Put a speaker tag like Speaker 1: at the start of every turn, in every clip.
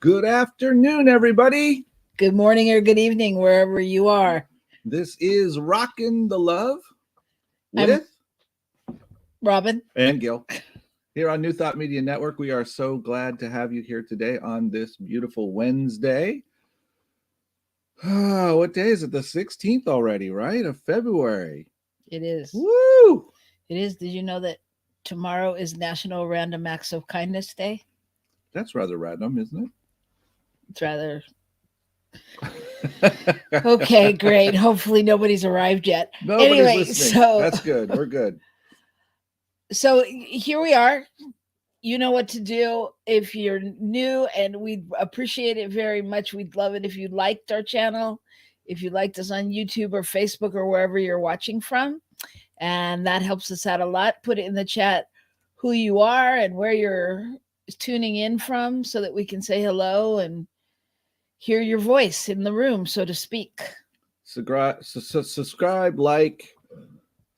Speaker 1: Good afternoon, everybody.
Speaker 2: Good morning or good evening, wherever you are.
Speaker 1: This is Rockin The Love
Speaker 2: I'm
Speaker 1: with
Speaker 2: Robin.
Speaker 1: and Gil. Here on New Thought Media Network, we are so glad to have you here today on this beautiful Wednesday. What day is it? The 16th already, right? Of February.
Speaker 2: It is.
Speaker 1: Woo!
Speaker 2: It is. Did you know that tomorrow is National Random Acts of Kindness Day?
Speaker 1: That's rather random, isn't
Speaker 2: It's rather.
Speaker 1: it?
Speaker 2: Okay, great. Hopefully nobody's arrived yet.
Speaker 1: Nobody's
Speaker 2: Anyway,
Speaker 1: listening. That's good. We're good.
Speaker 2: So here we are. You know what to do if you're new, and we'd appreciate it very much. We'd love it if you liked our channel, if you liked us on YouTube or Facebook or wherever you're watching from. And that helps us out a lot. Put it in the chat who you are and where you're tuning in from so that we can say hello and hear your voice in the room, so to speak.
Speaker 1: Subscribe, like,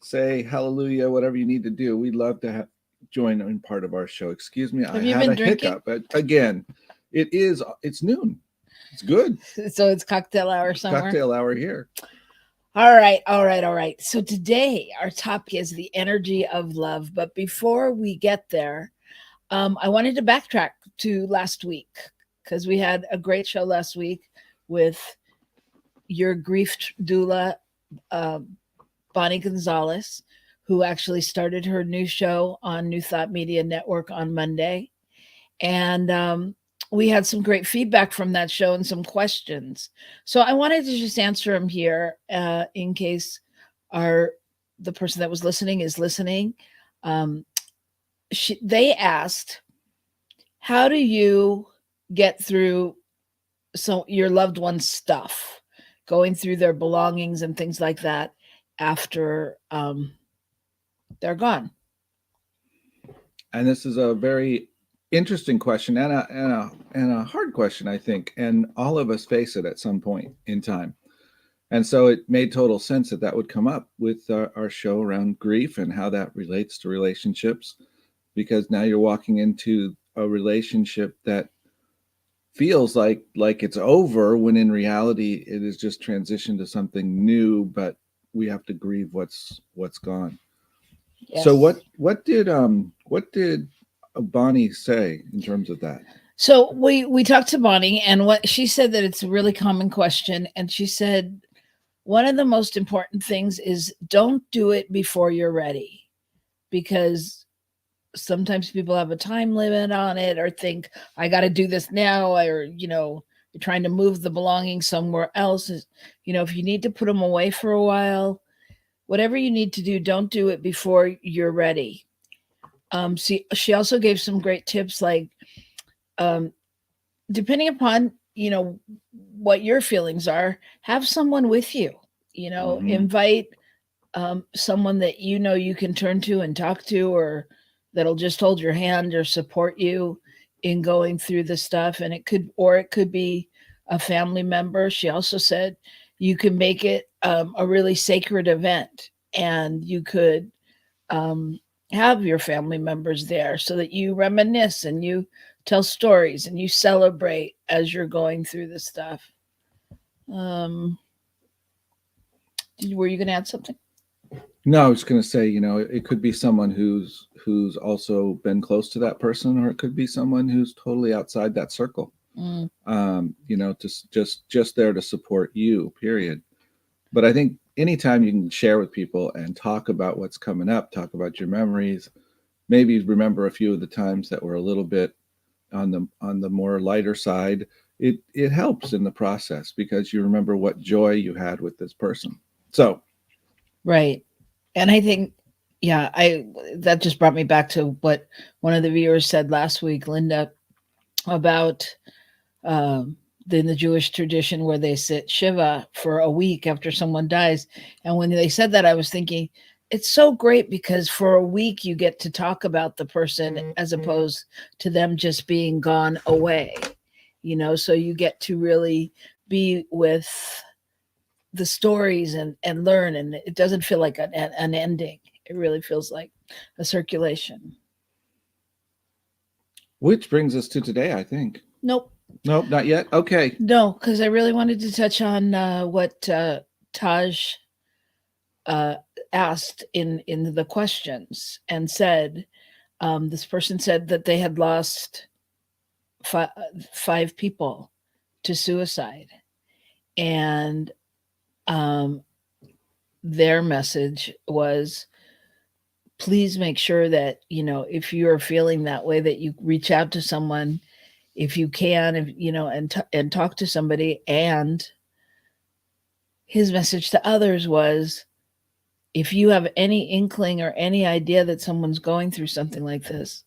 Speaker 1: say hallelujah, whatever you need to do. We'd love to join in part of our show. Excuse me,
Speaker 2: Have
Speaker 1: I
Speaker 2: you
Speaker 1: had
Speaker 2: been
Speaker 1: a
Speaker 2: drinking?
Speaker 1: hiccup. But again, it's noon. It's good.
Speaker 2: So it's cocktail hour somewhere.
Speaker 1: Cocktail hour here.
Speaker 2: All right. So today our topic is the energy of love. But before we get there, I wanted to backtrack to last week because we had a great show last week with your grief doula, Bonnie Gonzalez, who actually started her new show on New Thought Media Network on Monday. And we had some great feedback from that show and some questions. So I wanted to just answer them here in case the person that was listening is listening. They asked, how do you get through your loved one's stuff, going through their belongings and things like that after they're gone?
Speaker 1: And this is a very interesting question and a hard question, I think. And all of us face it at some point in time. And so it made total sense that would come up with our show around grief and how that relates to relationships, because now you're walking into a relationship that feels like it's over, when in reality it is just transitioned to something new, but we have to grieve what's gone. Yes. So what did Bonnie say in terms of that?
Speaker 2: So we talked to Bonnie, and what she said, that it's a really common question, and she said one of the most important things is don't do it before you're ready, because sometimes people have a time limit on it or think I got to do this now, or you're trying to move the belongings somewhere else. If you need to put them away for a while, whatever you need to do, don't do it before you're ready. She also gave some great tips, like depending upon what your feelings are, have someone with you. Invite someone that you can turn to and talk to, or that'll just hold your hand or support you in going through the stuff. And it could be a family member. She also said you can make it a really sacred event, and you could have your family members there so that you reminisce and you tell stories and you celebrate as you're going through the stuff. Were you going to add something?
Speaker 1: No, I was going to say, it could be someone who's also been close to that person, or it could be someone who's totally outside that circle. Just there to support you, period. But I think anytime you can share with people and talk about what's coming up, talk about your memories, maybe remember a few of the times that were a little bit on the more lighter side, it helps in the process, because you remember what joy you had with this person. So,
Speaker 2: right. And I think, that just brought me back to what one of the viewers said last week, Linda, about in the Jewish tradition where they sit Shiva for a week after someone dies. And when they said that, I was thinking, it's so great, because for a week you get to talk about the person as opposed to them just being gone away, so you get to really be with the stories and learn, and it doesn't feel like an ending. It really feels like a circulation.
Speaker 1: Which brings us to today, I think.
Speaker 2: Nope.
Speaker 1: Nope, not yet. Okay.
Speaker 2: No, because I really wanted to touch on what Taj uh, asked in the questions and said. This person said that they had lost fi- 5 people to suicide, and um, their message was, please make sure that if you are feeling that way, that you reach out to someone if you can, if and talk to somebody. And his message to others was, if you have any inkling or any idea that someone's going through something like this,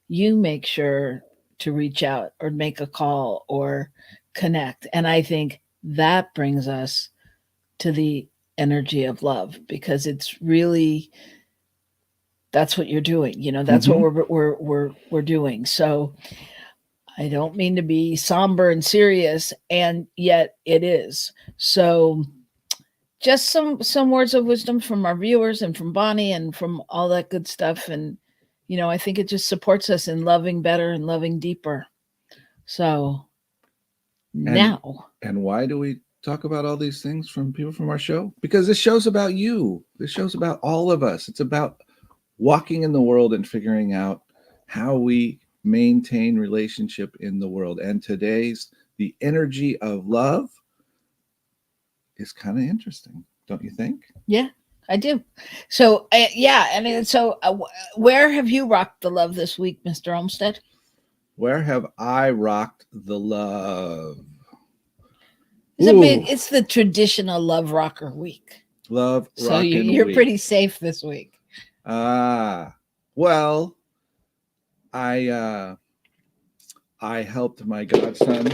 Speaker 2: you make sure to reach out or make a call or connect. And I think that brings us to the energy of love, because it's really, that's what you're doing. That's what
Speaker 1: Hmm.
Speaker 2: we're doing. So I don't mean to be somber and serious, and yet it is. So just some words of wisdom from our viewers and from Bonnie and from all that good stuff. And I think it just supports us in loving better and loving deeper. So
Speaker 1: And
Speaker 2: now,
Speaker 1: and why do we talk about all these things from people from our show? Because this show's about you. This show's about all of us. It's about walking in the world and figuring out how we maintain relationship in the world. And today's the energy of love is kind of interesting, don't you think?
Speaker 2: yeah, I do. So yeah, I mean, so where have you rocked the love this week, Mr. Olmstead?
Speaker 1: Where have I rocked the love?
Speaker 2: It's a big.
Speaker 1: Ooh,
Speaker 2: It's the traditional love rocker week.
Speaker 1: love
Speaker 2: So
Speaker 1: rockin'
Speaker 2: you're
Speaker 1: week.
Speaker 2: pretty safe this week.
Speaker 1: Ah, well, I uh I helped my godson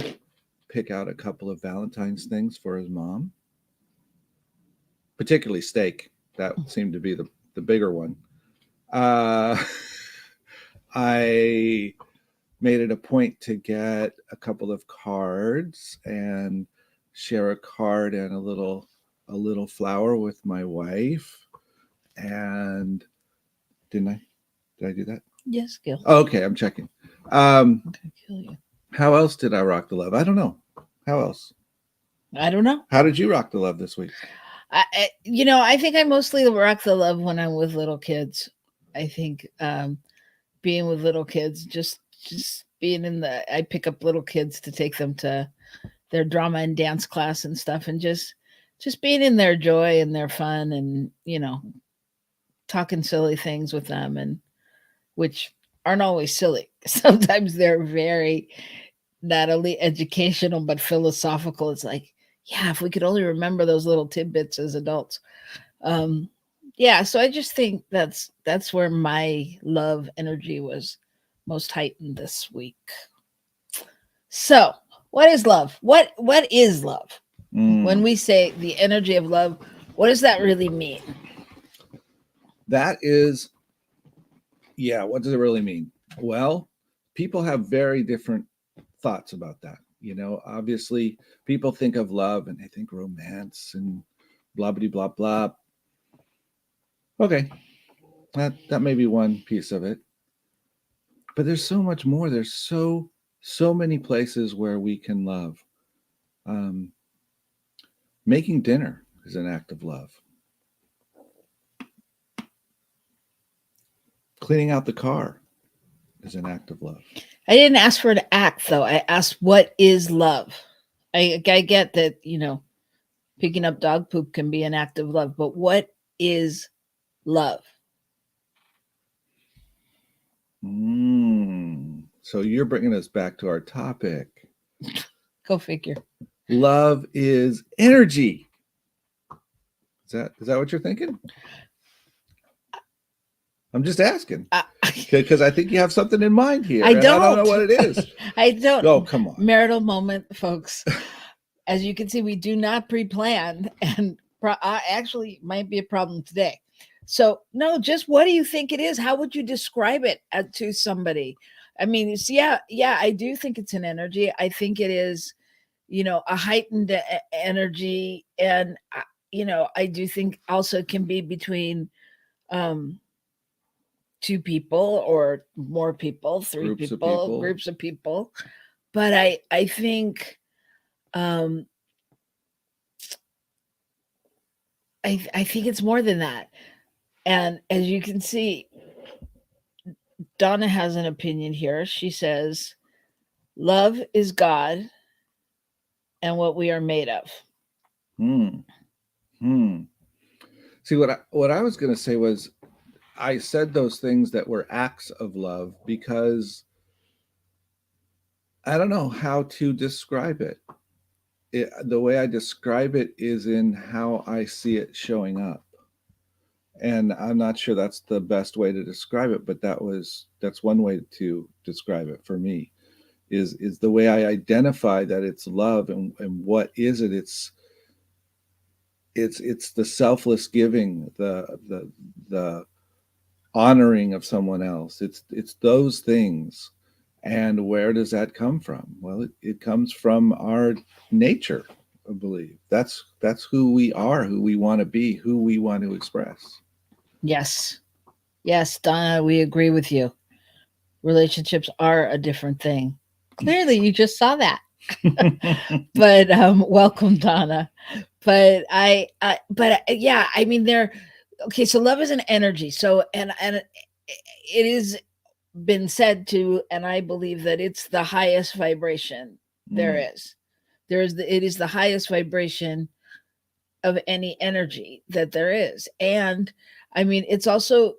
Speaker 1: pick out a couple of Valentine's things for his mom, particularly steak. That seemed to be the bigger one. Uh, I made it a point to get a couple of cards and share a card and a little flower with my wife. And didn't I? Did I do that?
Speaker 2: Yes, Gil.
Speaker 1: Oh, okay, I'm checking.
Speaker 2: I'm gonna kill you.
Speaker 1: How else did I rock the love? I don't know. How else?
Speaker 2: I don't know.
Speaker 1: How did you rock the love this week?
Speaker 2: I think I mostly rock the love when I'm with little kids. I think being with little kids, just being in the, I pick up little kids to take them to their drama and dance class and stuff, and just being in their joy and their fun, and talking silly things with them, and which aren't always silly. Sometimes they're very not only educational but philosophical. It's like, yeah, if we could only remember those little tidbits as adults. Um, yeah, so I just think that's where my love energy was most heightened this week. So, what is love? What is love? When
Speaker 1: Mm,
Speaker 2: we say the energy of love, what does that really mean?
Speaker 1: that is, yeah, what does it really mean? Well, people have very different thoughts about that. Obviously, people think of love and they think romance and blah, blah, blah, blah. Okay, that may be one piece of it. But there's so much more. There's so many places where we can love. Um, Making dinner is an act of love. Cleaning out the car is an act of love.
Speaker 2: I didn't ask for an act though. I asked what is love. I get that, picking up dog poop can be an act of love, but what is love?
Speaker 1: So you're bringing us back to our topic.
Speaker 2: Go figure.
Speaker 1: Love is energy. Is that what you're thinking? I'm just asking
Speaker 2: I,
Speaker 1: because I think you have something in mind here,
Speaker 2: I
Speaker 1: and I don't know
Speaker 2: don't.
Speaker 1: what it is.
Speaker 2: I don't.
Speaker 1: Oh, come on.
Speaker 2: Marital moment, folks. As you can see, we do not pre-plan, and actually might be a problem today. So, no, just what do you think it is? How would you describe it to somebody? I mean, it's, yeah, I do think it's an energy. I think it is, a heightened energy, and I do think also can be between um 2 people or more people, 3
Speaker 1: Groups of
Speaker 2: people,
Speaker 1: people.
Speaker 2: groups of people. but I think um I think it's more than that. And as you can see, Donna has an opinion here. She says, love is God and what we are made of.
Speaker 1: Hmm. Hmm. See, what I was going to say was, I said those things that were acts of love because I don't know how to describe it. The way I describe it is in how I see it showing up. And I'm not sure that's the best way to describe it, but that's one way to describe it for me, is the way I identify that it's love. And what is it? It's the selfless giving, the honoring of someone else. It's those things. And where does that come from? Well, it comes from our nature, I believe. That's who we are, who we want to be, who we want to express.
Speaker 2: Yes. Yes, Donna, we agree with you. Relationships are a different thing. Clearly, you just saw that. But welcome, Donna. But yeah, I mean, they're okay. So love is an energy. So and it is been said to, and I believe that it's the highest vibration there
Speaker 1: Mm,
Speaker 2: is. It is the highest vibration of any energy that there is. And I mean, it's something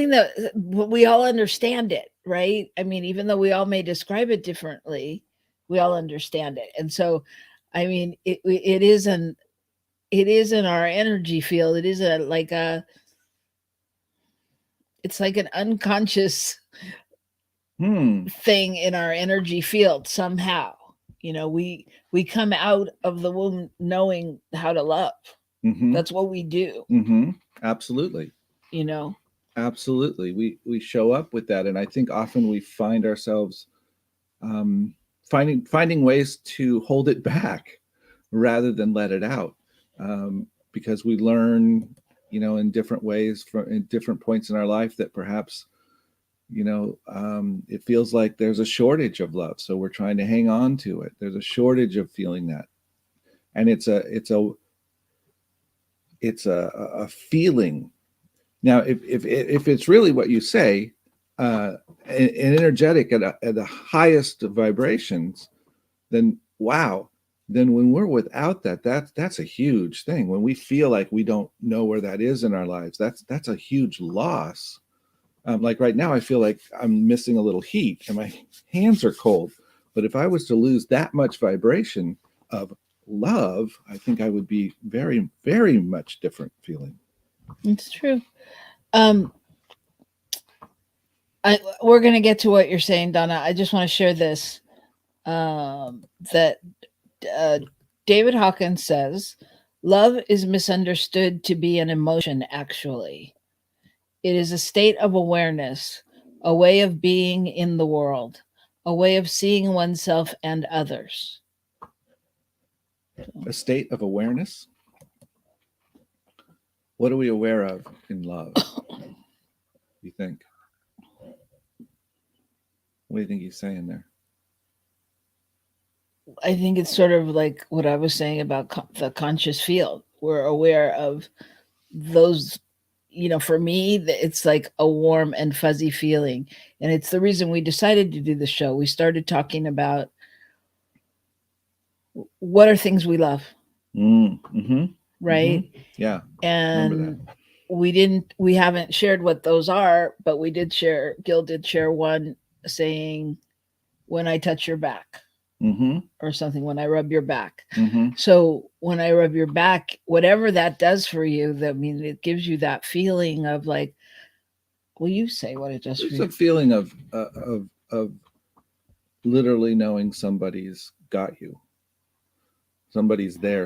Speaker 2: that we all understand it, right? I mean, even though we all may describe it differently, we all understand it. And so, I mean, it is in our energy field. It is a like a it's like an unconscious
Speaker 1: hmm.
Speaker 2: thing in our energy field somehow. You know, we come out of the womb knowing how to love.
Speaker 1: Mm-hmm.
Speaker 2: That's what we do,
Speaker 1: Mm-hmm. Absolutely.
Speaker 2: you know.
Speaker 1: Absolutely. We show up with that, and I think often we find ourselves um, finding ways to hold it back rather than let it out, because we learn, in different ways from in different points in our life that perhaps it feels like there's a shortage of love, so we're trying to hang on to it. There's a shortage of feeling that, and it's a feeling. Now, if it's really what you say, and energetic at the highest vibrations, then wow. Then when we're without that, that's a huge thing. When we feel like we don't know where that is in our lives, that's a huge loss. Like right now, I feel like I'm missing a little heat, and my hands are cold. But if I was to lose that much vibration of love, I think I would be very, very much different feeling.
Speaker 2: It's true. Um we're going to get to what you're saying, Donna. I just want to share this that uh, David Hawkins says, love is misunderstood to be an emotion, actually. It is a state of awareness, a way of being in the world, a way of seeing oneself and others.
Speaker 1: A state of awareness. What are we aware of in love? You think? What do you think he's saying there?
Speaker 2: I think it's sort of like what I was saying about the conscious field. We're aware of those, for me, it's like a warm and fuzzy feeling. And it's the reason we decided to do the show. We started talking about what are things we love,
Speaker 1: Mm-hmm. Mm-hmm.
Speaker 2: right?
Speaker 1: Yeah. Remember that.
Speaker 2: And we haven't shared what those are, but Gil did share one saying, when I touch your back,
Speaker 1: Mm-hmm.
Speaker 2: or something, when I rub your back.
Speaker 1: Mm-hmm.
Speaker 2: So when I rub your back, whatever that does for you, it gives you that feeling of like, will you say what it does for
Speaker 1: There's
Speaker 2: you?
Speaker 1: a feeling of literally knowing somebody's got you. Somebody's there.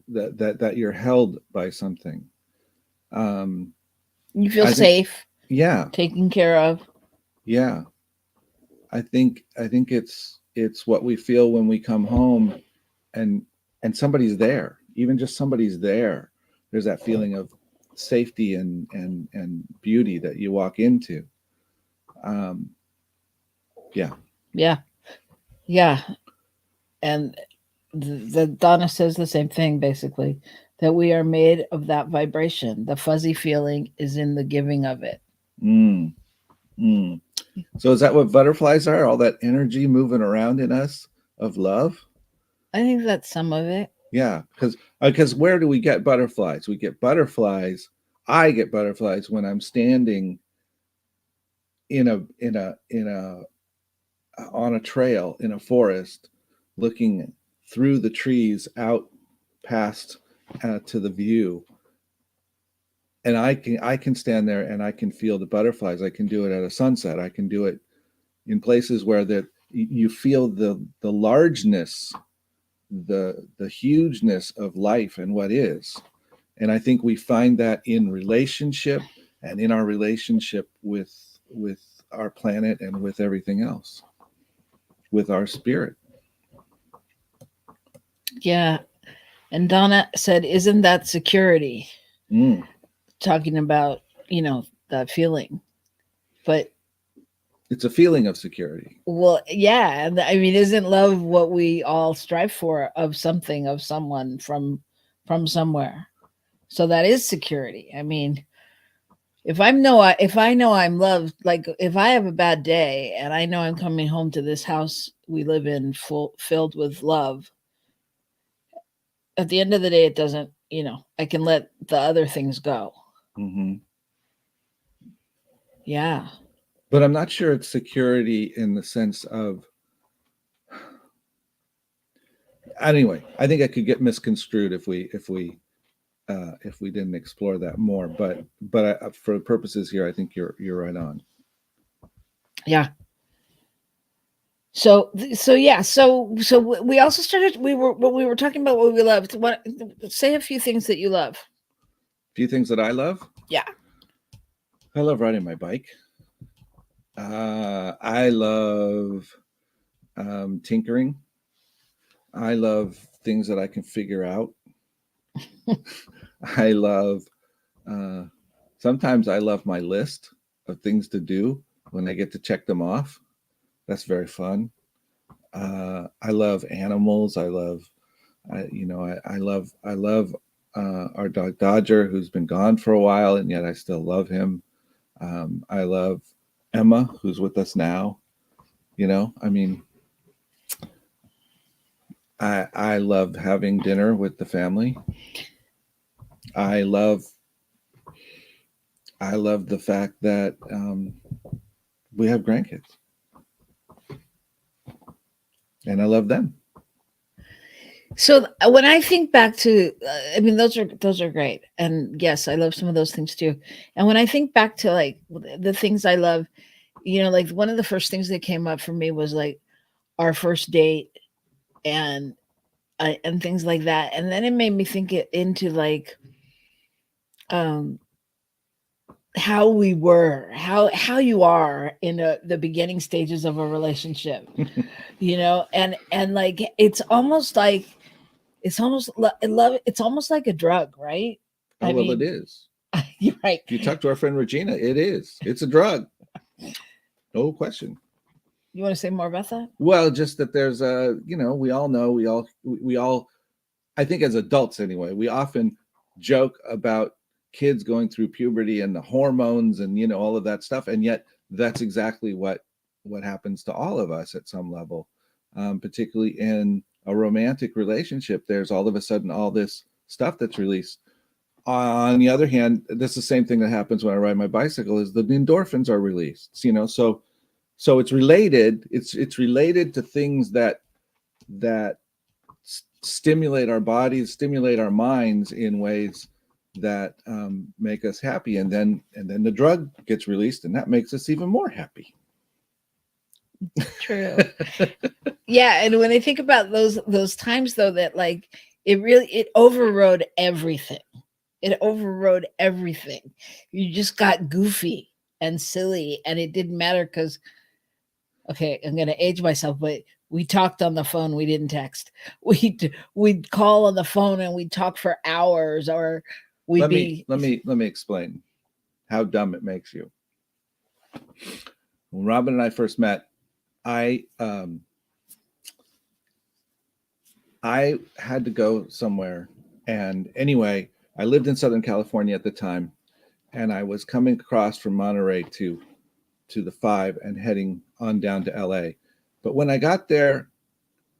Speaker 1: That you're held by something. Um,
Speaker 2: You feel
Speaker 1: I think.
Speaker 2: safe,
Speaker 1: Yeah.
Speaker 2: taken care of.
Speaker 1: Yeah. I think it's what we feel when we come home, and somebody's there. Even just somebody's there. There's that feeling of safety and beauty that you walk into. Um, yeah.
Speaker 2: Yeah. Yeah. And the Donna says the same thing basically, that we are made of that vibration. The fuzzy feeling is in the giving of it.
Speaker 1: Mm, mm. So is that what butterflies are? All that energy moving around in us of love?
Speaker 2: I think that's some of it.
Speaker 1: Yeah, because where do we get butterflies? We get butterflies. I get butterflies when I'm standing in a on a trail in a forest, looking through the trees out past to the view, and I can stand there and I can feel the butterflies. I can do it at a sunset. I can do it in places where that you feel the largeness, the hugeness of life and what is. And I think we find that in relationship and in our relationship with our planet and with everything else, with our spirit.
Speaker 2: Yeah. And Donna said, isn't that security?
Speaker 1: Mm.
Speaker 2: Talking about, that feeling. But
Speaker 1: It's a feeling of security.
Speaker 2: well, yeah. And I mean, isn't love what we all strive for, of something, of someone, from somewhere? So that is security. I mean, if I know I'm loved, like if I have a bad day and I know I'm coming home to this house we live in filled with love, at the end of the day it doesn't, I can let the other things go.
Speaker 1: Hmm.
Speaker 2: Yeah.
Speaker 1: But I'm not sure it's security in the sense of, anyway, I think it could get misconstrued if we didn't explore that more. But for purposes here, I think you're right on.
Speaker 2: Yeah. So yeah, so we also started, we were talking about what we loved. What, say a few things that you love.
Speaker 1: A few things that I love.
Speaker 2: Yeah.
Speaker 1: I love riding my bike. I love tinkering. I love things that I can figure out. I love, uh, sometimes I love my list of things to do when I get to check them off. That's very fun. I love animals. I love our dog Dodger, who's been gone for a while, and yet I still love him. I love Emma, who's with us now. I mean, I love having dinner with the family. I love I love the fact that we have grandkids, and I love them.
Speaker 2: So when I think back to, I mean, those are great, and yes, I love some of those things too. And when I think back to like the things I love, like one of the first things that came up for me was like our first date, and and things like that, and then it made me think it into like um how we were, how you are in the beginning stages of a relationship, and like it's almost like a drug, right?
Speaker 1: Oh,
Speaker 2: I
Speaker 1: well, it
Speaker 2: mean,
Speaker 1: is.
Speaker 2: you're right.
Speaker 1: If you talk to our friend Regina, it is. It's a drug, no question.
Speaker 2: You want to say more about that?
Speaker 1: Well, just that there's we all know, we all, I think as adults anyway, we often joke about kids going through puberty and the hormones and all of that stuff, and yet that's exactly what happens to all of us at some level, particularly in a romantic relationship. There's all of a sudden all this stuff that's released. On the other hand, that's the same thing that happens when I ride my bicycle, is the endorphins are released. So it's related. It's related to things that stimulate our bodies, stimulate our minds in ways that make us happy, and then the drug gets released, and that makes us even more happy.
Speaker 2: True. Yeah, and when I think about those times though, that like it overrode everything. It overrode everything. You just got goofy and silly, and it didn't matter because, okay, I'm gonna age myself, but we talked on the phone. We didn't text. We'd call on the phone and we'd talk for hours, or we'd
Speaker 1: let me
Speaker 2: be.
Speaker 1: let me explain how dumb it makes you. When Robin and I first met, I I had to go somewhere. And anyway, I lived in Southern California at the time, and I was coming across from Monterey to the 5 and heading on down to LA. But when I got there,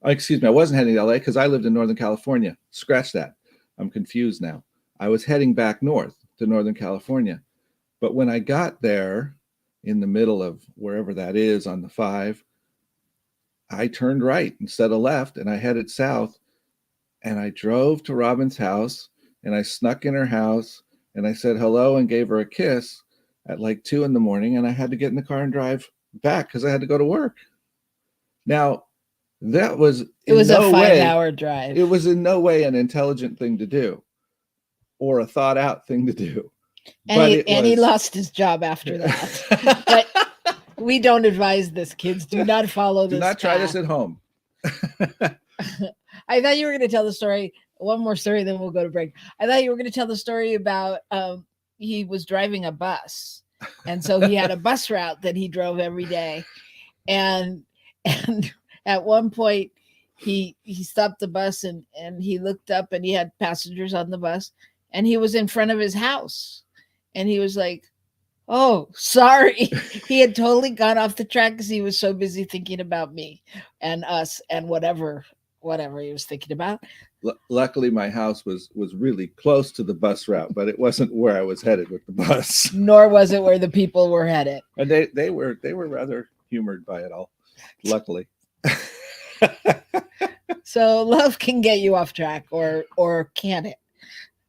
Speaker 1: excuse me, I wasn't heading to LA because I lived in Northern California. Scratch that. I'm confused now. I was heading back north to Northern California. But when I got there in the middle of wherever that is on the 5, I turned right instead of left and I headed south, and I drove to Robin's house and I snuck in her house and I said hello and gave her a kiss at like 2 in the morning, and I had to get in the car and drive back because I had to go to work. Now, that was
Speaker 2: It was
Speaker 1: in
Speaker 2: a
Speaker 1: no way
Speaker 2: 5-hour drive.
Speaker 1: it was in no way an intelligent thing to do or a thought out thing to do.
Speaker 2: And he lost his job after that. But we don't advise this, kids. Do not follow this.
Speaker 1: Do not try this
Speaker 2: path.
Speaker 1: at home.
Speaker 2: I thought you were going to tell the story. One more story, then we'll go to break. I thought you were going to tell the story about he was driving a bus, and so he had a bus route that he drove every day, and at one point he stopped the bus and he looked up and he had passengers on the bus, and he was in front of his house, and he was like, oh, sorry. He had totally gone off the track because he was so busy thinking about me and us and whatever he was thinking about.
Speaker 1: Luckily, my house was really close to the bus route, but it wasn't where I was headed with the bus.
Speaker 2: Nor was it where the people were headed.
Speaker 1: And they were rather humored by it all, luckily.
Speaker 2: So love can get you off track, or can it?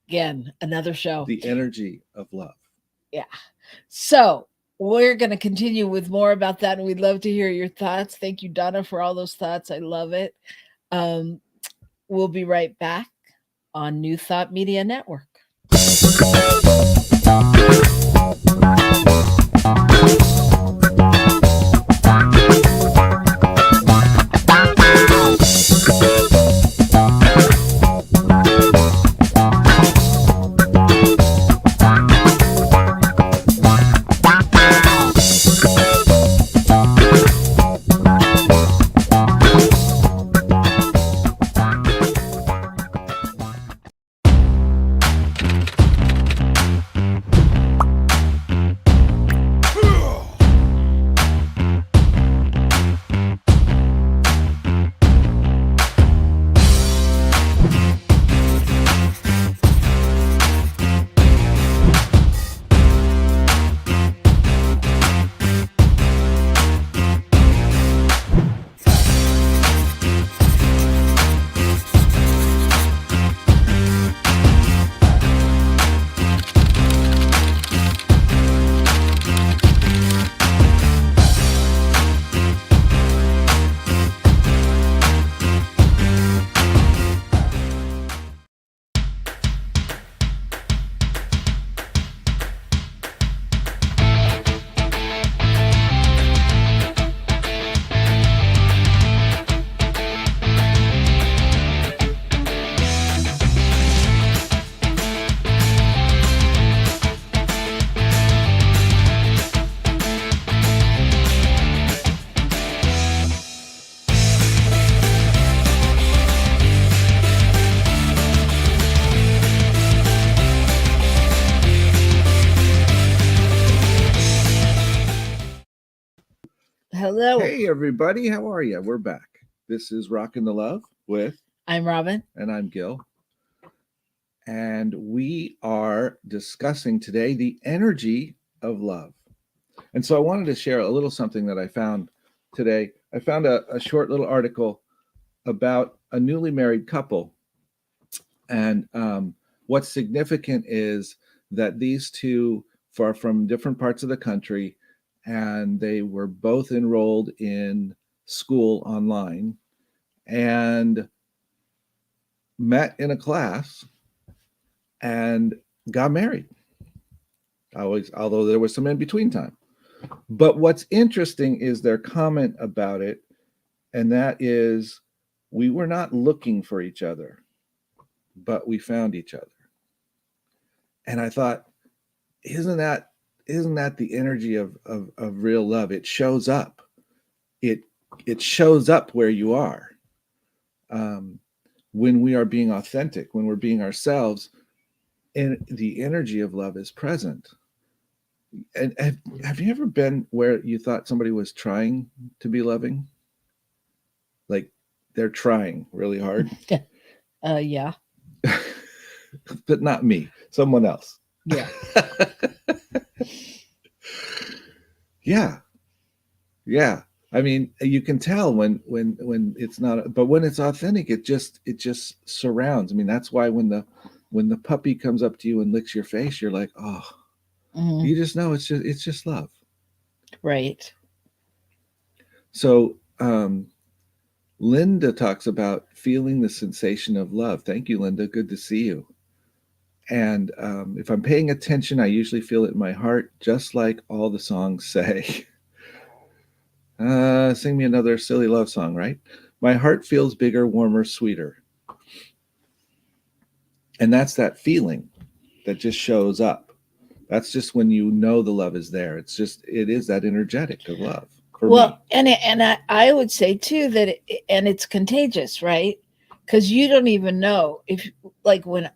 Speaker 2: Again, another show.
Speaker 1: The energy of love.
Speaker 2: Yeah. So we're going to continue with more about that, and we'd love to hear your thoughts. Thank you, Donna, for all those thoughts. I love it. We'll be right back on New Thought Media Network. Hello.
Speaker 1: Hey, everybody. How are you? We're back. This is Rockin The Love with...
Speaker 2: I'm Robyn.
Speaker 1: And I'm Gil. And we are discussing today the energy of love. And so I wanted to share a little something that I found today. I found a short little article about a newly married couple. And what's significant is that these two are from different parts of the country, and they were both enrolled in school online and met in a class and got married. Although there was some in between time. But what's interesting is their comment about it, and that is, we were not looking for each other, but we found each other. And I thought, isn't that the energy of real love? It shows up. It shows up where you are. when we are being authentic, when we're being ourselves, and the energy of love is present. And have you ever been where you thought somebody was trying to be loving? Like they're trying really hard,
Speaker 2: Yeah.
Speaker 1: but not me, someone else.
Speaker 2: Yeah.
Speaker 1: Yeah, yeah. I mean, you can tell when it's not, but when it's authentic, it just surrounds. I mean, that's why when the puppy comes up to you and licks your face, you're like, oh,
Speaker 2: Hmm.
Speaker 1: you just know it's just love.
Speaker 2: Right.
Speaker 1: So Linda talks about feeling the sensation of love. Thank you, Linda. Good to see you. And if I'm paying attention, I usually feel it in my heart, just like all the songs say. Sing me another silly love song, right? My heart feels bigger, warmer, sweeter. And that's that feeling that just shows up. That's just when you know the love is there. It is that energetic of love for
Speaker 2: Well,
Speaker 1: me.
Speaker 2: and I would say too that and it's contagious, right? Because you don't even know if, like, when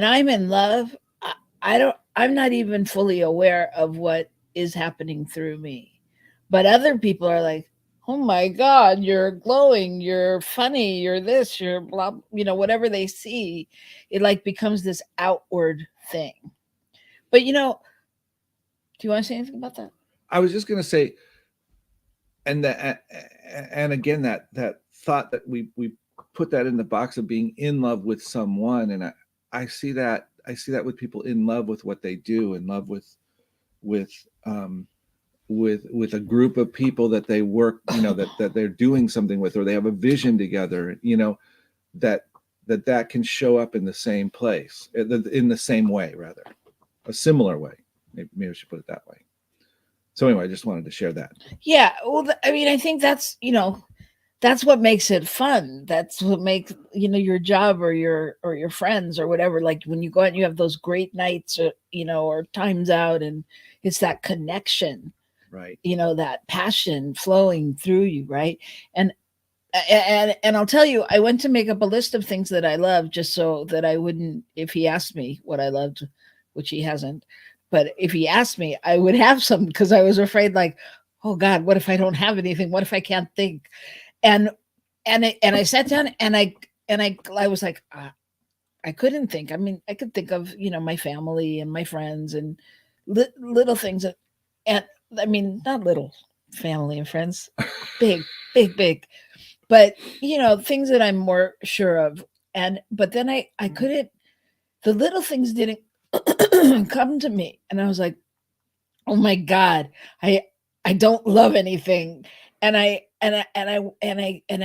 Speaker 2: I'm in love, I don't. I'm not even fully aware of what is happening through me, but other people are like, "Oh my God, you're glowing, you're funny, you're this, you're blah," whatever they see, it like becomes this outward thing. But do you want to say anything about that?
Speaker 1: I was just going to say, and that, and again, that thought that we put that in the box of being in love with someone, and I see that with people in love with what they do, in love with um, with a group of people that they work, that they're doing something with, or they have a vision together, that that can show up in the same place, in the same way, rather, a similar way. Maybe I should put it that way. So anyway, I just wanted to share that.
Speaker 2: Yeah. Well, I mean, I think that's what makes it fun. That's what makes your job or your friends or whatever. Like when you go out and you have those great nights, or times out, and it's that connection,
Speaker 1: Right.
Speaker 2: that passion flowing through you, right? And and I'll tell you, I went to make up a list of things that I love just so that I wouldn't, if he asked me what I loved, which he hasn't, but if he asked me, I would have some because I was afraid, like, oh God, what if I don't have anything? What if I can't think? And and I sat down and I was like, I couldn't think. I mean, I could think of my family and my friends and little things and I mean, not little family and friends, big, big, big, but things that I'm more sure of. And but then I couldn't. The little things didn't come to me, and I was like, oh my God, I I don't love anything. And I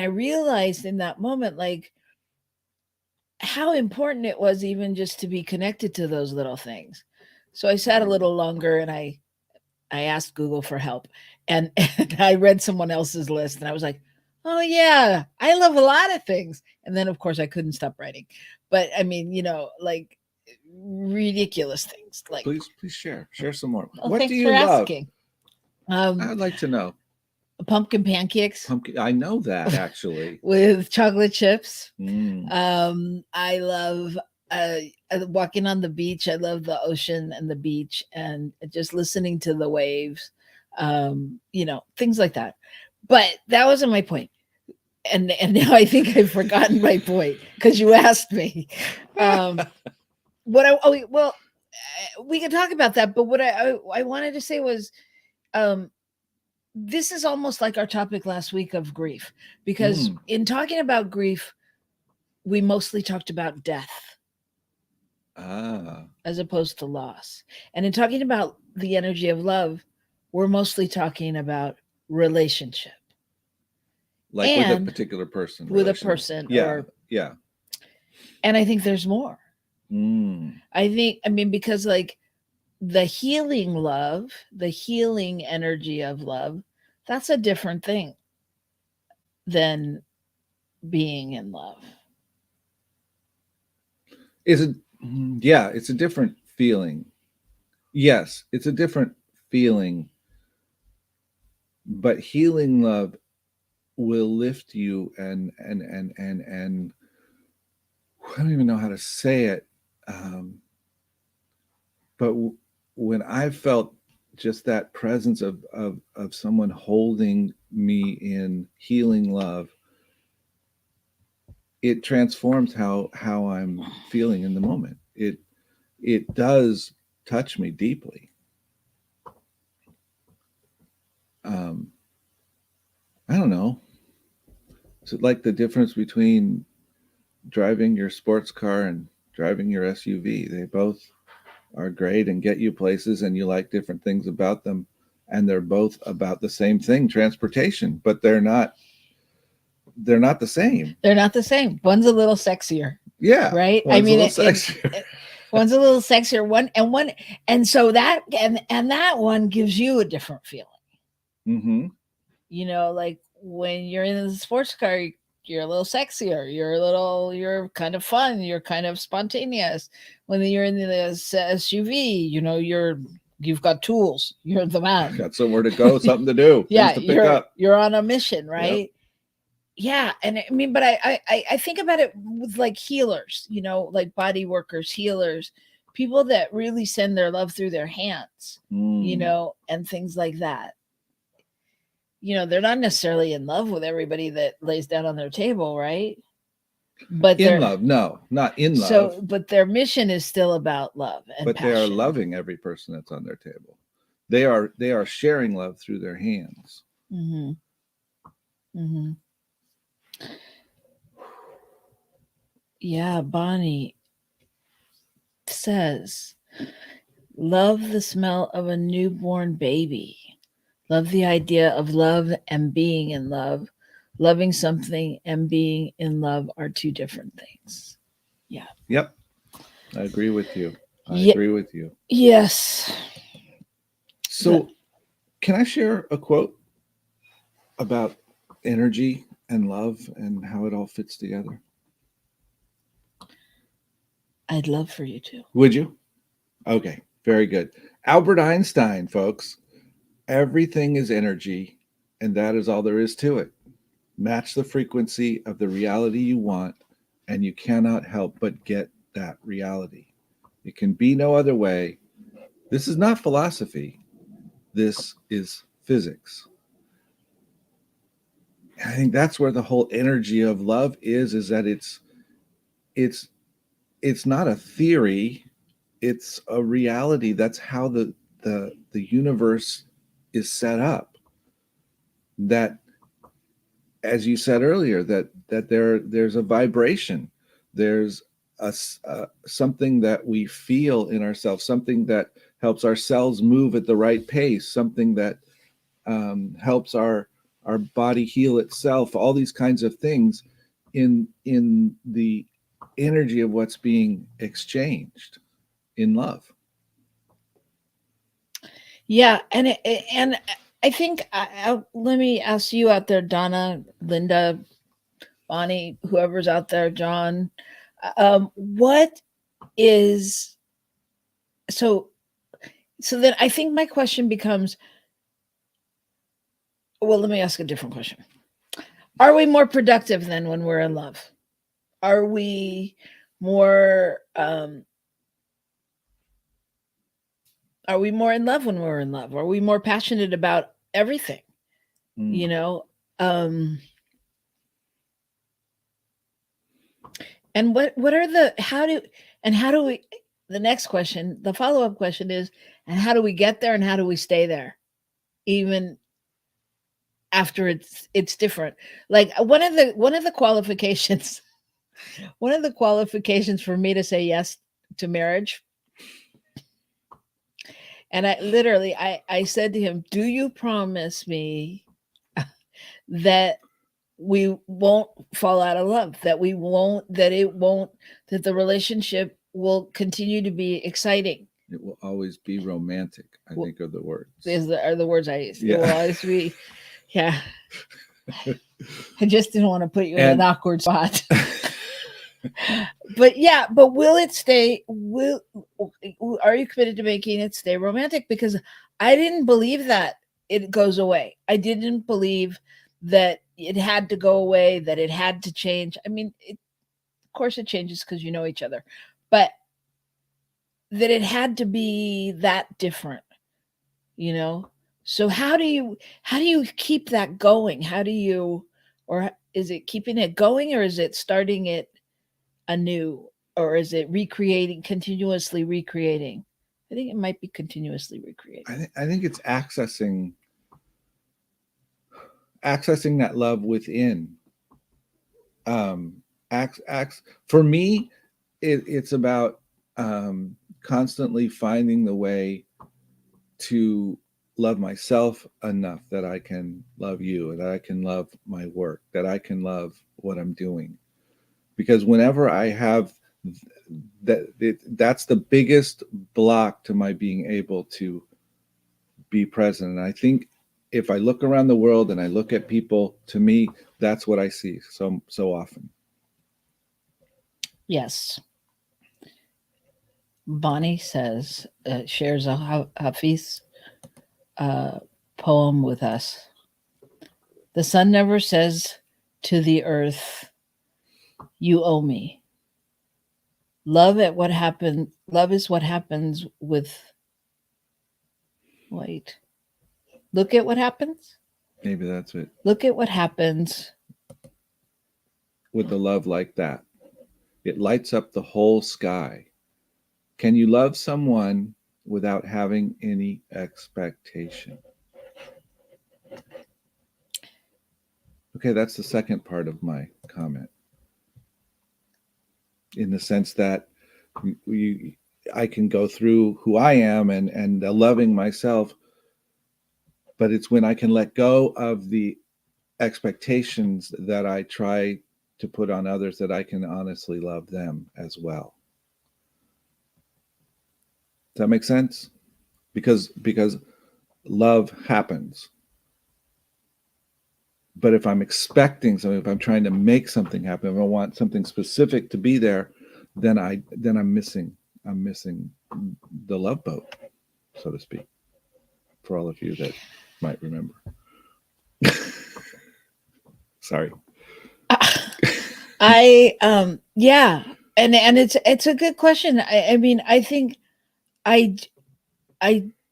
Speaker 2: realized in that moment, like, how important it was even just to be connected to those little things. So I sat a little longer and I asked Google for help, and, and I read someone else's list and I was like, oh yeah, I love a lot of things. And then of course I couldn't stop writing. But I mean, like, ridiculous things. Like,
Speaker 1: Please share some more.
Speaker 2: oh,
Speaker 1: What do
Speaker 2: thanks for
Speaker 1: you love?
Speaker 2: asking. Um,
Speaker 1: I'd like to know.
Speaker 2: Pumpkin pancakes
Speaker 1: Pumpkin. I know that actually.
Speaker 2: with chocolate chips.
Speaker 1: Mm,
Speaker 2: I love uh, walking on the beach. I love the ocean and the beach and just listening to the waves, things like that. But that wasn't my point. And now I think I've forgotten my point because you asked me. Um, what I oh well, we can talk about that. But what I wanted to say was, um, this is almost like our topic last week of grief, because
Speaker 1: mm,
Speaker 2: in talking about grief, we mostly talked about death
Speaker 1: ah,
Speaker 2: as opposed to loss. And in talking about the energy of love, we're mostly talking about relationship
Speaker 1: like with a
Speaker 2: and
Speaker 1: particular person,
Speaker 2: with a
Speaker 1: relation.
Speaker 2: person,
Speaker 1: Yeah,
Speaker 2: or
Speaker 1: yeah.
Speaker 2: and I think there's more.
Speaker 1: Mm.
Speaker 2: I mean, because like the healing love, the healing energy of love, that's a different thing than being in love.
Speaker 1: Is it? Yeah, it's a different feeling. Yes, it's a different feeling, but healing love will lift you and I don't even know how to say it. But when I felt just that presence of someone holding me in healing love, it transforms how I'm feeling in the moment. It does touch me deeply. I don't know. Is it like the difference between driving your sports car and driving your SUV? They both are great and get you places, and you like different things about them, and they're both about the same thing, transportation, but they're not the same.
Speaker 2: They're not the same. One's a little sexier.
Speaker 1: Yeah,
Speaker 2: Right. I
Speaker 1: one's
Speaker 2: mean,
Speaker 1: a little sexier.
Speaker 2: one's a little sexier. And so that and that one gives you a different feeling.
Speaker 1: Mm-hmm.
Speaker 2: You know, like when you're in the sports car, you're a little sexier. You're kind of fun. You're kind of spontaneous. When you're in the SUV, you know, you've got tools. You're the man.
Speaker 1: Got somewhere to go, something to do,
Speaker 2: Yeah,
Speaker 1: things to pick up.
Speaker 2: You're on a mission, right?
Speaker 1: Yep.
Speaker 2: Yeah, and I mean, but I think about it with like healers, you know, like body workers, healers, people that really send their love through their hands, you know, and things like that. You know, they're not necessarily in love with everybody that lays down on their table, right? But
Speaker 1: in love, no, not in love.
Speaker 2: So, but their mission is still about love and
Speaker 1: but
Speaker 2: passion.
Speaker 1: They are loving every person that's on their table. They are sharing love through their hands.
Speaker 2: Mm-hmm. Mm-hmm. Yeah, Bonnie says, love the smell of a newborn baby. Love the idea of love and being in love. Loving something and being in love are two different things. Yeah.
Speaker 1: Yep. I agree with you. I agree with you.
Speaker 2: Yes.
Speaker 1: So, can I share a quote about energy and love and how it all fits together?
Speaker 2: I'd love for you to.
Speaker 1: Would you? Okay, very good. Albert Einstein, folks. Everything is energy, and that is all there is to it. Match the frequency of the reality you want, and you cannot help but get that reality. It can be no other way. This is not philosophy. This is physics. I think that's where the whole energy of love is that it's not a theory, it's a reality. That's how the universe is set up. That, as you said earlier, that there's a vibration, there's a something that we feel in ourselves, something that helps our cells move at the right pace, something that helps our body heal itself, all these kinds of things in the energy of what's being exchanged in love.
Speaker 2: Yeah, and I think let me ask you out there, Donna, Linda, Bonnie, whoever's out there, John, what is so then I think my question becomes, well, let me ask a different question. Are we more productive than when we're in love? Are we more in love when we're in love? Are we more passionate about everything? You know? And what are the how do we, the next question, the follow-up question is, and how do we get there and how do we stay there even after it's different? Like one of the qualifications for me to say yes to marriage, and I said to him, do you promise me that we won't fall out of love, that the relationship will continue to be exciting?
Speaker 1: It will always be romantic, I think are the words.
Speaker 2: Are the words I use.
Speaker 1: Yeah.
Speaker 2: It will always be, yeah. I just didn't want to put you in an awkward spot. But will it stay? Are you committed to making it stay romantic? Because I didn't believe that it goes away. I didn't believe that it had to go away, that it had to change. I mean, of course it changes because you know each other, but that it had to be that different, you know? So how do you keep that going? How do you, or is it keeping it going, or is it starting it anew, or is it recreating, continuously recreating? I think it might be continuously recreating.
Speaker 1: I think it's accessing that love within. For me, it's about constantly finding the way to love myself enough that I can love you, that I can love my work, that I can love what I'm doing. Because whenever I have that's the biggest block to my being able to be present. And I think if I look around the world and I look at people, to me, that's what I see so often.
Speaker 2: Yes. Bonnie says, shares a Hafiz poem with us. The sun never says to the earth, you owe me. Love is what happens with, wait, look at what happens.
Speaker 1: Maybe that's it.
Speaker 2: Look at what happens
Speaker 1: with the love like that. It lights up the whole sky. Can you love someone without having any expectation? Okay, that's the second part of my comment. In the sense that I can go through who I am and loving myself, but it's when I can let go of the expectations that I try to put on others that I can honestly love them as well. Does that make sense? Because love happens. But if I'm expecting something, if I'm trying to make something happen, if I want something specific to be there, then I'm missing the love boat, so to speak. For all of you that might remember. Sorry.
Speaker 2: Yeah, and it's a good question. I mean, I think I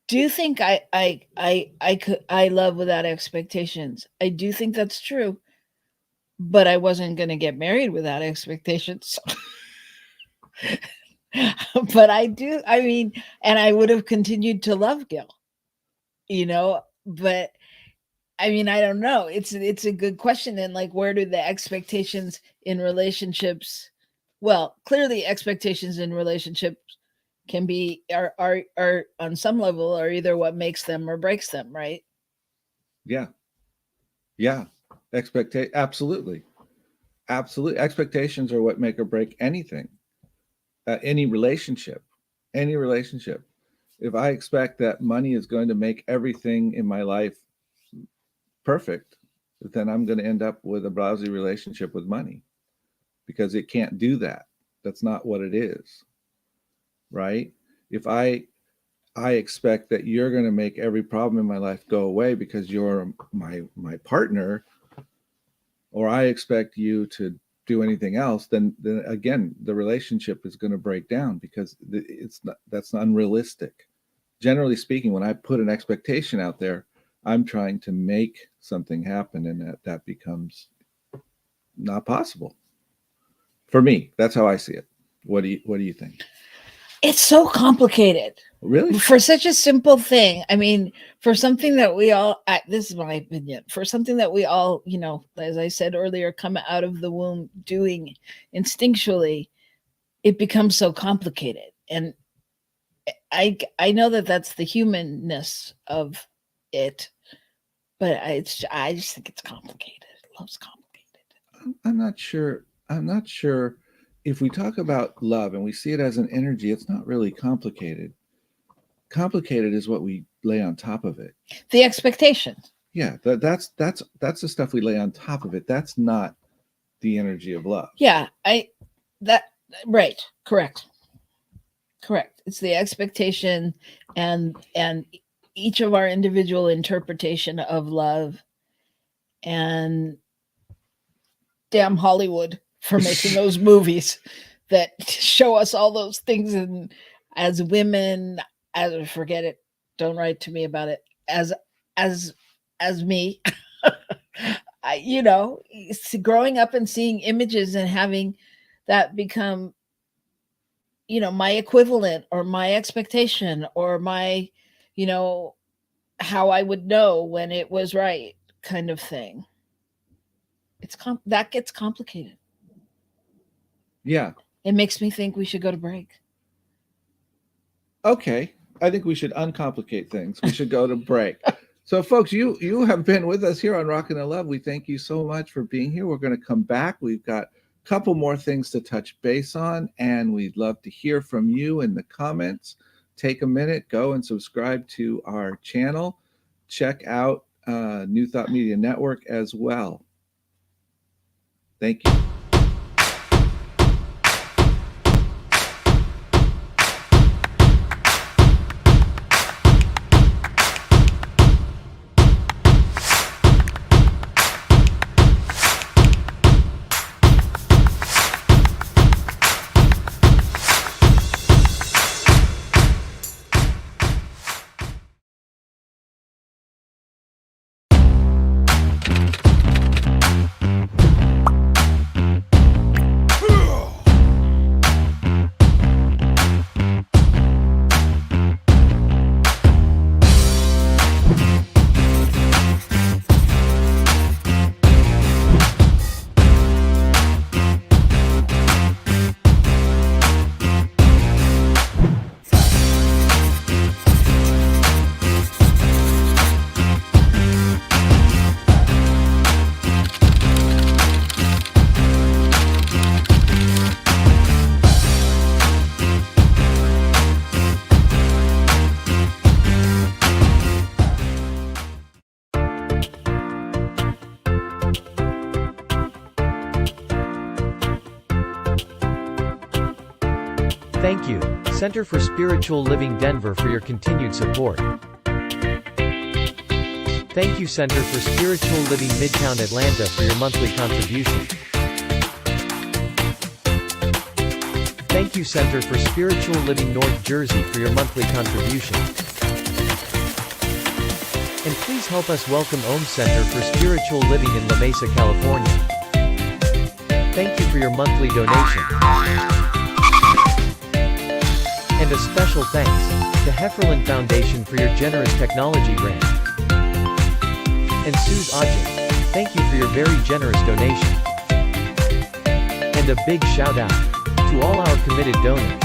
Speaker 2: do think I love without expectations. I do think that's true, but I wasn't going to get married without expectations. But I do. I mean, and I would have continued to love Gil, but I mean, I don't know. It's a good question. And like, where do the expectations in relationships? Well, clearly, expectations in relationships can be are on some level are either what makes them or breaks them, right?
Speaker 1: Yeah. Absolutely. Expectations are what make or break anything, any relationship. If I expect that money is going to make everything in my life perfect, then I'm going to end up with a lousy relationship with money, because it can't do that. That's not what it is, right? If I expect that you're going to make every problem in my life go away because you're my partner, or I expect you to do anything else, then again the relationship is going to break down, because that's unrealistic. Generally speaking, when I put an expectation out there, I'm trying to make something happen, and that becomes not possible. For me, that's how I see it. What do you think?
Speaker 2: It's so complicated.
Speaker 1: Really?
Speaker 2: For such a simple thing. I mean, for something that we all, this is my opinion, for something that we all, as I said earlier, come out of the womb doing instinctually, it becomes so complicated. And I know that that's the humanness of it, but I just think it's complicated. Love's complicated.
Speaker 1: I'm not sure. If we talk about love and we see it as an energy, it's not really complicated. Complicated is what we lay on top of it.
Speaker 2: The expectations.
Speaker 1: Yeah, that's the stuff we lay on top of it. That's not the energy of love.
Speaker 2: Yeah, right. Correct. It's the expectation and each of our individual interpretation of love, and damn Hollywood for making those movies that show us all those things. And as women, as forget it, don't write to me about it. As as me, growing up and seeing images and having that become, my equivalent or my expectation or my, you know, how I would know when it was right, kind of thing. That gets complicated.
Speaker 1: Yeah.
Speaker 2: It makes me think we should go to break.
Speaker 1: Okay. I think we should uncomplicate things. We should go to break. So, folks, you have been with us here on Rockin The Love. We thank you so much for being here. We're going to come back. We've got a couple more things to touch base on, and we'd love to hear from you in the comments. Take a minute, go and subscribe to our channel. Check out New Thought Media Network as well. Thank you.
Speaker 3: Thank you, Center for Spiritual Living Denver, for your continued support. Thank you, Center for Spiritual Living Midtown Atlanta, for your monthly contribution. Thank you, Center for Spiritual Living North Jersey, for your monthly contribution. And please help us welcome Center for Spiritual Living in La Mesa, California. Thank you for your monthly donation. And a special thanks to Hefferland Foundation for your generous technology grant. And Suze Ajay, thank you for your very generous donation. And a big shout out to all our committed donors.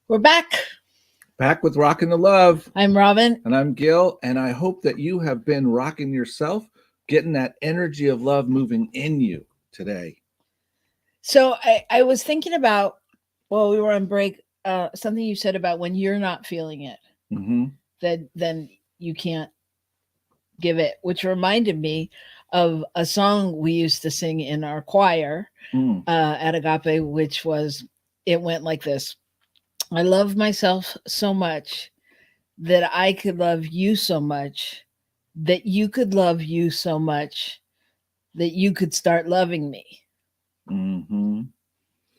Speaker 2: We're back.
Speaker 1: Back with Rockin The Love.
Speaker 2: I'm Robin.
Speaker 1: And I'm Gil. And I hope that you have been rocking yourself, getting that energy of love moving in you today.
Speaker 2: So I was thinking about, while we were on break, something you said about when you're not feeling it, then you can't give it, which reminded me of a song we used to sing in our choir at Agape, which it went like this. I love myself so much that I could love you so much that you could love you so much that you could start loving me.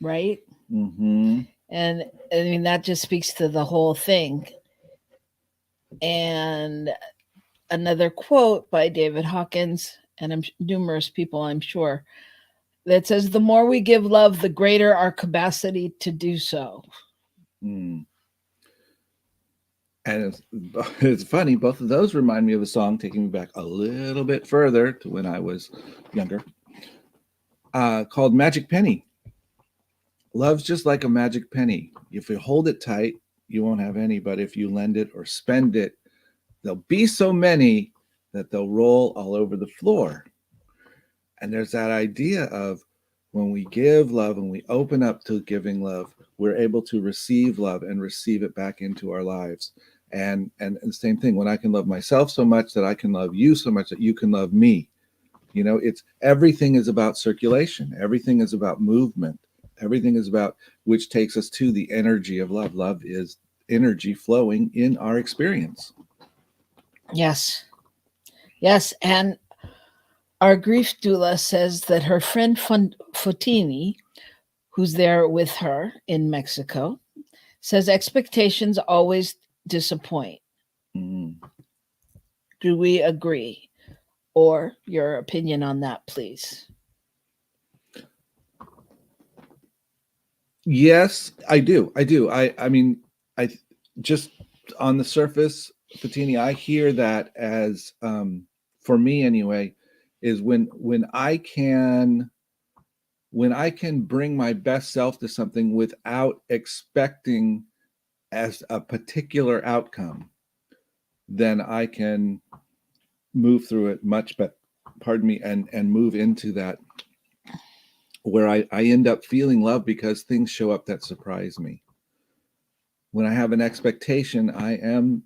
Speaker 2: Right? And I mean, that just speaks to the whole thing. And another quote by David Hawkins, and numerous people, I'm sure, that says the more we give love, the greater our capacity to do so.
Speaker 1: Mm. And it's funny, both of those remind me of a song, taking me back a little bit further to when I was younger, called Magic Penny. Love's just like a magic penny. If you hold it tight, you won't have any, but if you lend it or spend it, there'll be so many that they'll roll all over the floor. And there's that idea of when we give love and we open up to giving love, we're able to receive love and receive it back into our lives. And the same thing, when I can love myself so much that I can love you so much that you can love me. You know, it's everything is about circulation. Everything is about movement. Everything is about, which takes us to the energy of love. Love is energy flowing in our experience.
Speaker 2: Yes. Yes. And our grief doula says that her friend Fotini, who's there with her in Mexico, says expectations always disappoint.
Speaker 1: Mm.
Speaker 2: Do we agree? Or your opinion on that, please?
Speaker 1: Yes, I do. I mean, I just on the surface, Patini, I hear that as for me anyway, is when I can bring my best self to something without expecting as a particular outcome, then I can move through it much better, pardon me, and move into that where I end up feeling love because things show up that surprise me. When I have an expectation, I am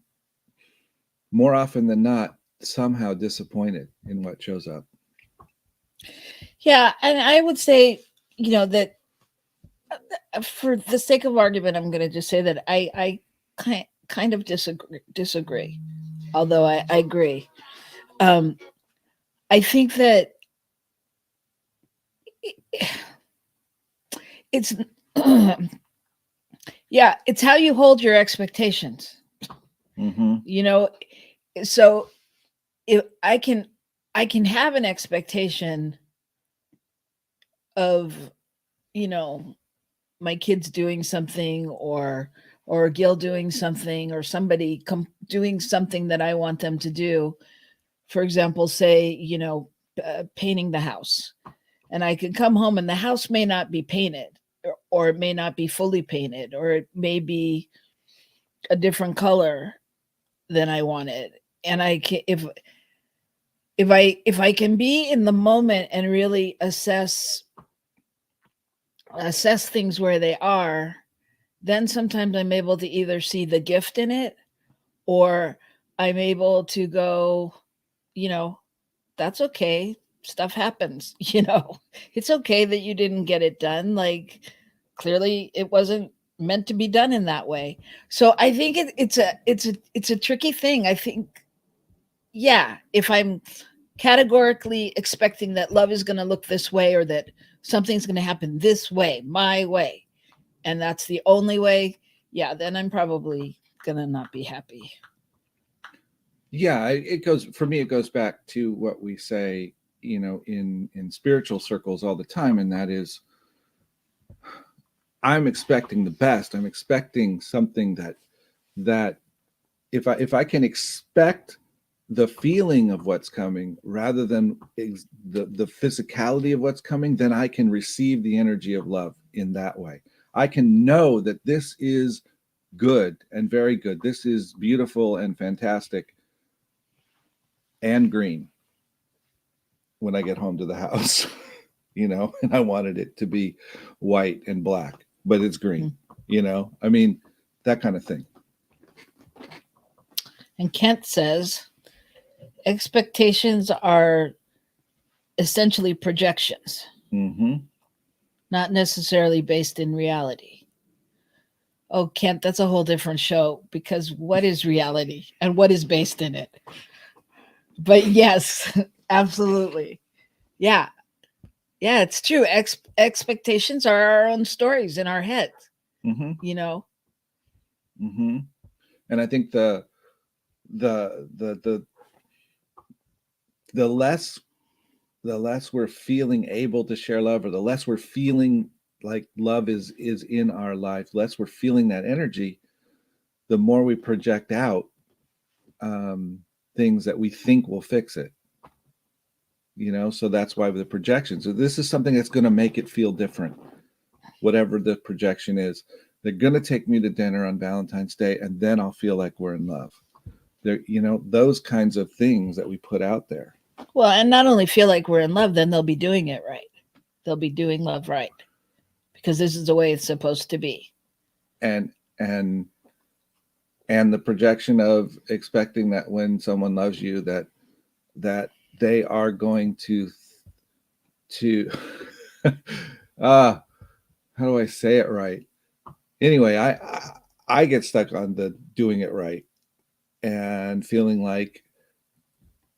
Speaker 1: more often than not somehow disappointed in what shows up.
Speaker 2: Yeah, and I would say, that for the sake of argument, I'm going to just say that I kind of disagree, although I agree. I think that it's yeah, it's how you hold your expectations.
Speaker 1: Mm-hmm.
Speaker 2: So if I can have an expectation of my kids doing something, or Gil doing something, or somebody doing something that I want them to do. For example, say painting the house, and I can come home and the house may not be painted, or it may not be fully painted, or it may be a different color than I wanted. And I can, if I can be in the moment and really assess things where they are, then sometimes I'm able to either see the gift in it, or I'm able to go, that's okay. Stuff happens, it's okay that you didn't get it done. Like, clearly it wasn't meant to be done in that way. So I think it's a tricky thing. I think, yeah, if I'm categorically expecting that love is going to look this way, or that something's going to happen this way, my way, and that's the only way, yeah, then I'm probably going to not be happy.
Speaker 1: Yeah, it goes back to what we say, in spiritual circles all the time, and that is, I'm expecting the best. I'm expecting something that if I can expect the feeling of what's coming rather than the physicality of what's coming, then I can receive the energy of love in that way. I can know that this is good and very good. This is beautiful and fantastic and green when I get home to the house, and I wanted it to be white and black, but it's green, I mean, that kind of thing.
Speaker 2: And Kent says expectations are essentially projections, not necessarily based in reality. Oh, Kent, that's a whole different show, because what is reality and what is based in it? But yes, absolutely. Yeah. Yeah, it's true. Expectations are our own stories in our heads,
Speaker 1: And I think the less the less we're feeling able to share love, or the less we're feeling like love is in our life, less we're feeling that energy, the more we project out things that we think will fix it. So that's why the projection. So this is something that's going to make it feel different, whatever the projection is. They're going to take me to dinner on Valentine's Day, and then I'll feel like we're in love. Those kinds of things that we put out there.
Speaker 2: Well, and not only feel like we're in love, then they'll be doing it right. They'll be doing love right, because this is the way it's supposed to be.
Speaker 1: And the projection of expecting that when someone loves you, that they are going to how do I say it right? Anyway, I get stuck on the doing it right and feeling like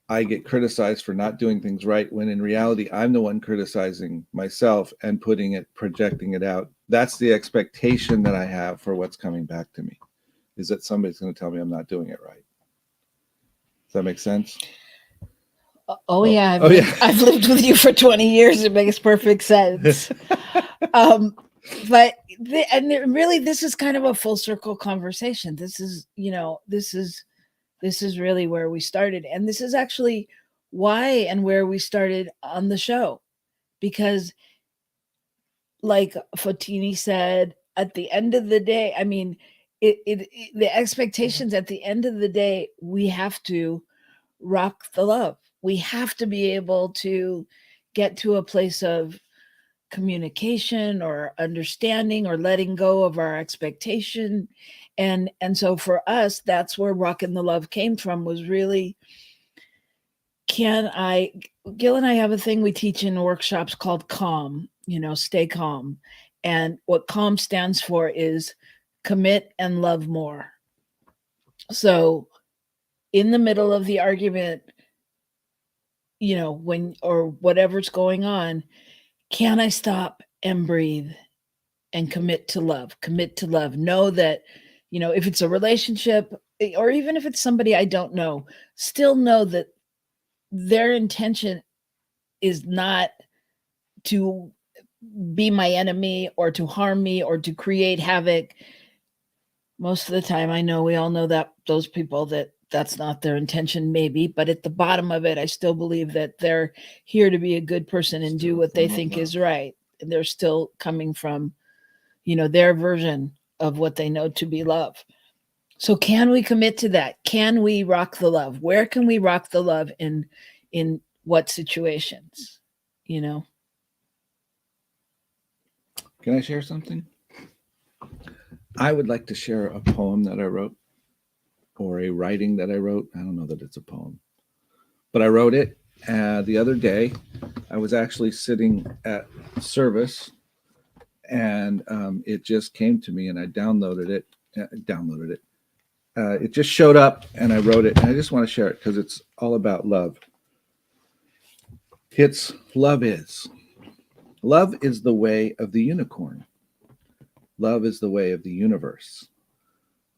Speaker 1: I get criticized for not doing things right, when in reality I'm the one criticizing myself and projecting it out. That's the expectation that I have for what's coming back to me, is that somebody's going to tell me I'm not doing it right. Does that make sense?
Speaker 2: Oh yeah, I've lived with you for 20 years. It makes perfect sense. But really, this is kind of a full circle conversation. This is really where we started, and this is actually why and where we started on the show, because, like Fotini said, at the end of the day, I mean, the expectations at the end of the day, we have to rock the love. We have to be able to get to a place of communication or understanding or letting go of our expectation. And so for us, that's where Rockin the Love came from, was really, Gil and I have a thing we teach in workshops called CALM, stay calm. And what CALM stands for is commit and love more. So in the middle of the argument, when, or whatever's going on, can I stop and breathe and commit to love? Know that, if it's a relationship, or even if it's somebody I don't know, still know that their intention is not to be my enemy or to harm me or to create havoc. Most of the time, I know we all know that those people, that's not their intention, maybe, but at the bottom of it, I still believe that they're here to be a good person and do what they think is right. And they're still coming from, their version of what they know to be love. So can we commit to that? Can we rock the love? Where can we rock the love in what situations?
Speaker 1: Can I share something? I would like to share a poem that I wrote, or a writing that I wrote. I don't know that it's a poem, but I wrote it the other day. I was actually sitting at service, and it just came to me, and I downloaded it. It just showed up, and I wrote it, and I just want to share it because it's all about love. It's love is. Love is the way of the unicorn. Love is the way of the universe.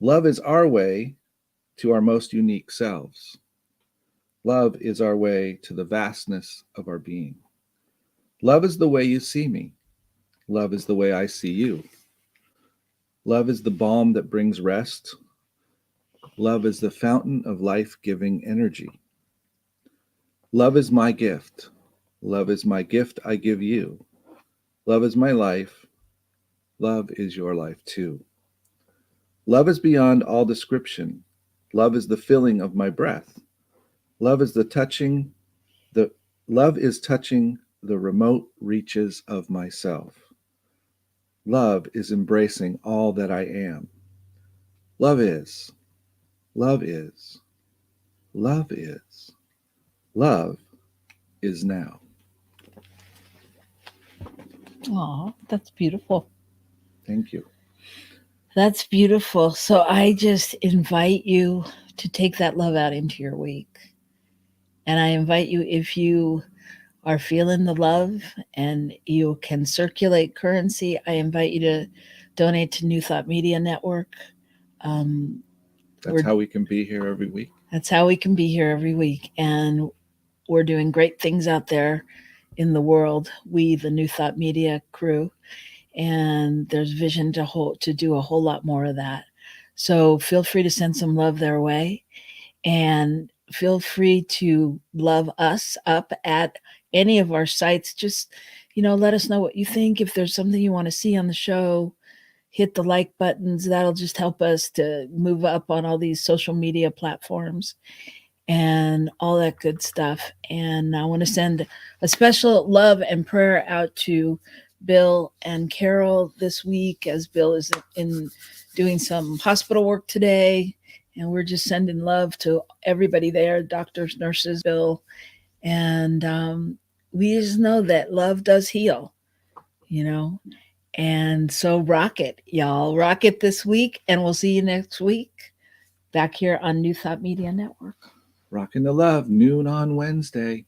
Speaker 1: Love is our way to our most unique selves. Love is our way to the vastness of our being. Love is the way you see me. Love is the way I see you. Love is the balm that brings rest. Love is the fountain of life-giving energy. Love is my gift. Love is my gift I give you. Love is my life. Love is your life too. Love is beyond all description. Love is the filling of my breath. Love is touching the remote reaches of myself. Love is embracing all that I am. Love is. Love is. Love is. Love is now.
Speaker 2: Oh, that's beautiful.
Speaker 1: Thank you.
Speaker 2: That's beautiful. So I just invite you to take that love out into your week. And I invite you, if you are feeling the love and you can circulate currency, I invite you to donate to New Thought Media Network.
Speaker 1: That's how we can be here every week.
Speaker 2: That's how we can be here every week. And we're doing great things out there in the world. We, the New Thought Media crew, and there's vision to do a whole lot more of that. So feel free to send some love their way, and feel free to love us up at any of our sites. Just, let us know what you think. If there's something you want to see on the show, hit the like buttons. That'll just help us to move up on all these social media platforms and all that good stuff. And I want to send a special love and prayer out to Bill and Carol this week, as Bill is in doing some hospital work today. And we're just sending love to everybody there, doctors, nurses, Bill. And we just know that love does heal, And so rock it, y'all. Rock it this week. And we'll see you next week back here on New Thought Media Network.
Speaker 1: Rockin the Love, noon on Wednesday.